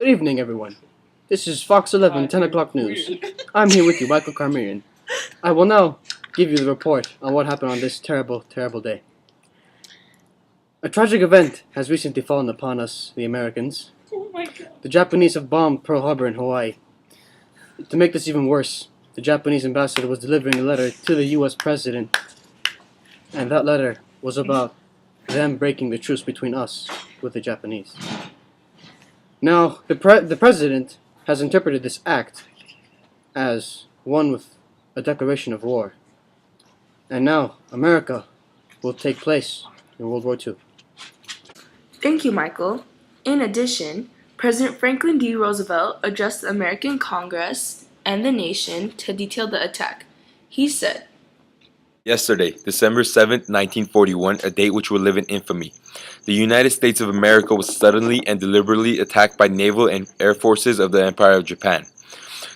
Good evening, everyone. This is Fox 11 10 o'clock news. I'm here with you, Michael Carmerian. I will now give you the report on what happened on this terrible, terrible day. A tragic event has recently fallen upon us, the Americans. Oh my God. The Japanese have bombed Pearl Harbor in Hawaii. To make this even worse, the Japanese ambassador was delivering a letter to the U.S. president, and that letter was about them breaking the truce between us with the Japanese. Now, the president has interpreted this act as one with a declaration of war. And now, America will take place in World War II. Thank you, Michael. In addition, President Franklin D. Roosevelt addressed the American Congress and the nation to detail the attack. He said, Yesterday, December 7th, 1941, a date which will live in infamy. The United States of America was suddenly and deliberately attacked by naval and air forces of the Empire of Japan.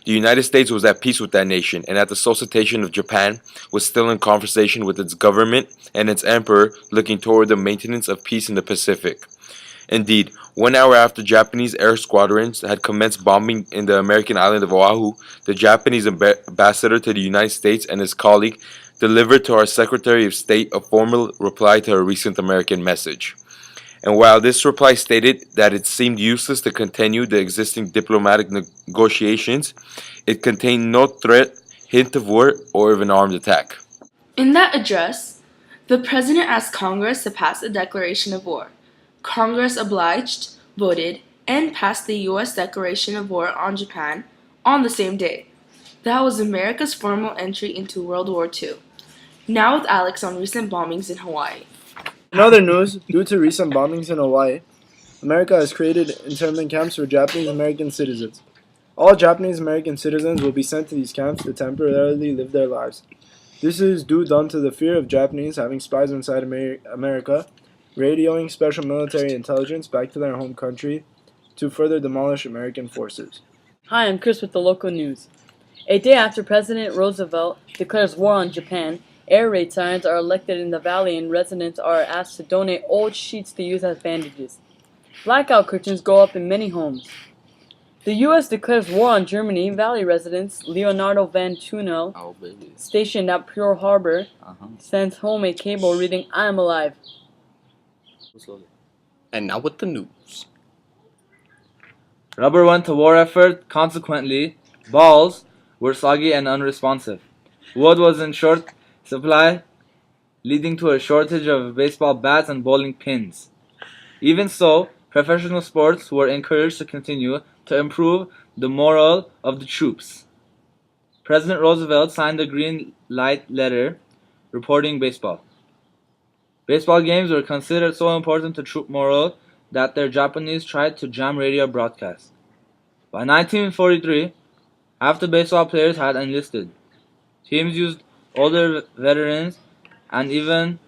The United States was at peace with that nation, and at the solicitation of Japan, was still in conversation with its government and its emperor looking toward the maintenance of peace in the Pacific. Indeed, 1 hour after Japanese air squadrons had commenced bombing in the American island of Oahu, the Japanese ambassador to the United States and his colleague delivered to our Secretary of State a formal reply to a recent American message. And while this reply stated that it seemed useless to continue the existing diplomatic negotiations, it contained no threat, hint of war, or of an armed attack. in that address, the president asked Congress to pass a declaration of war. Congress obliged, voted, and passed the U.S. Declaration of War on Japan on the same day. That was America's formal entry into World War II. Now with Alex on recent bombings in Hawaii. In other news, due to recent bombings in Hawaii, America has created internment camps for Japanese American citizens. All Japanese American citizens will be sent to these camps to temporarily live their lives. This is done to the fear of Japanese having spies inside America, radioing special military intelligence back to their home country to further demolish American forces. Hi, I'm Chris with the local news. A day after President Roosevelt declares war on Japan, air raid sirens are elected in the valley and residents are asked to donate old sheets to use as bandages. Blackout curtains go up in many homes. The U.S. declares war on Germany. Valley residents Leonardo Van Tunel, stationed at Pearl Harbor, sends home a cable reading, "I am alive." And now with the news. Rubber went to war effort, consequently, balls were soggy and unresponsive. Wood was in short supply, leading to a shortage of baseball bats and bowling pins. Even so, professional sports were encouraged to continue to improve the morale of the troops. President Roosevelt signed a green light letter reporting baseball. Baseball games were considered so important to troop morale that their Japanese tried to jam radio broadcasts. By 1943, half the baseball players had enlisted. Teams used older veterans and even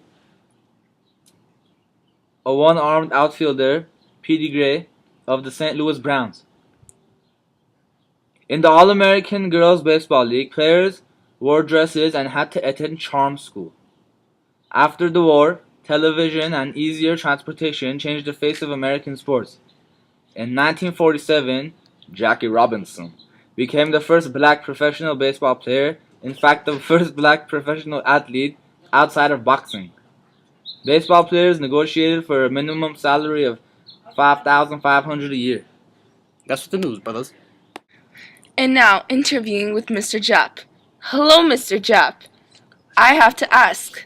a one-armed outfielder, P.D. Gray, of the St. Louis Browns. In the All-American Girls Baseball League, players wore dresses and had to attend charm school. After the war, television and easier transportation changed the face of American sports. In 1947, Jackie Robinson became the first black professional baseball player, in fact the first black professional athlete outside of boxing. Baseball players negotiated for a minimum salary of $5,500 a year. That's what the news, brothers. And now, interviewing with Mr. Jap. Hello, Mr. Jap. I have to ask,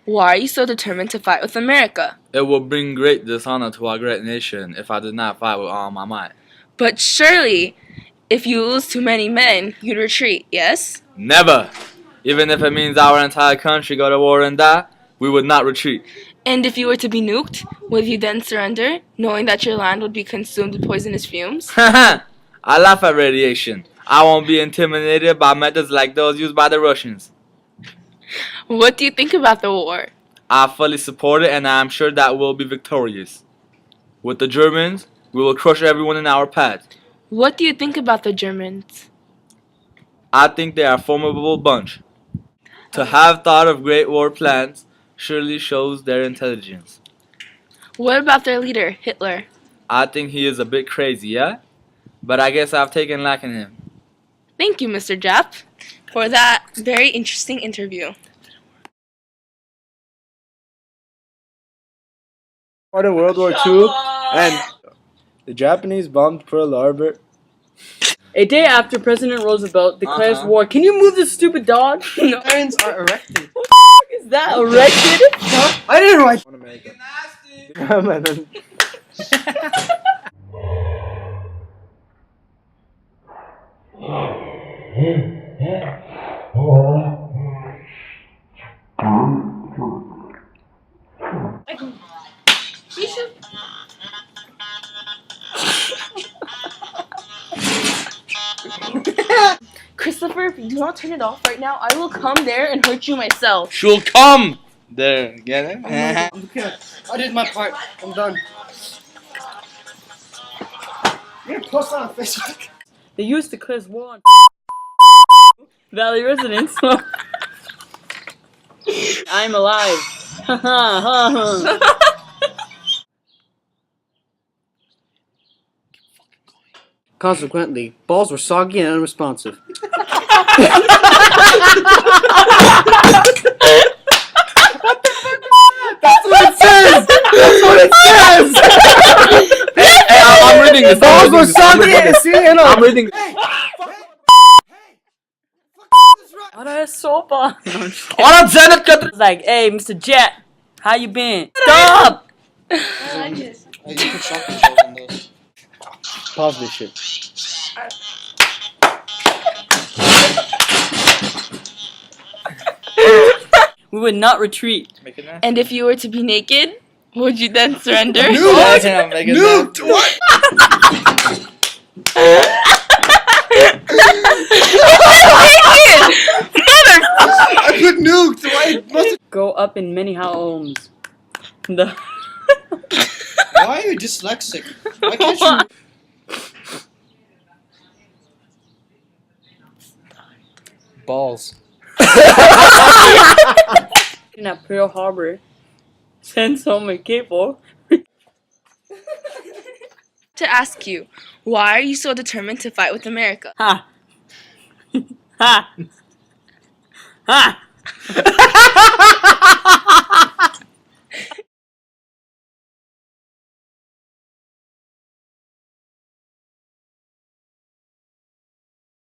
why are you so determined to fight with America? It will bring great dishonor to our great nation if I did not fight with all my might. But surely, if you lose too many men, you'd retreat, yes? Never! Even if it means our entire country go to war and die, we would not retreat. And if you were to be nuked, would you then surrender, knowing that your land would be consumed with poisonous fumes? I laugh at radiation. I won't be intimidated by methods like those used by the Russians. What do you think about the war? I fully support it, and I am sure that we'll be victorious. With the Germans, we will crush everyone in our path. What do you think about the Germans? I think they are a formidable bunch. To have thought of great war plans surely shows their intelligence. What about their leader, Hitler? I think he is a bit crazy, yeah? but I guess I've taken liking him. Thank you, Mr. Jap, for that very interesting interview. Part of World War II, and the Japanese bombed Pearl Harbor. A day after President Roosevelt declares war. Can you move this stupid dog? No. Irons are erected. What the fuck is that? Erected? I didn't write. On America. And then Christopher, if you do not turn it off right now, I will come there and hurt you myself. She'll come! There, get it? Okay, I did my part. I'm done. You're gonna post that on Facebook. The U.S. declares war on Valley residents. I'm alive. Consequently, balls were soggy and unresponsive. That's what it says! That's what it says! Hey, I'm reading this. Balls were soggy and I'm reading. What a soap on. Oran Zenit kat. Like, hey, Mr. Jet, how you been? Stop! You can shock the on those. Pause this shit. We would not retreat. And if you were to be naked, would you then surrender? Nuked! What? I put nuked! Why must it... Go up in many homes. The Why are you dyslexic? Why can't you... Balls. at Pearl Harbor sends home a cable. To ask you, why are you so determined to fight with America? Ha! Ha! Ha!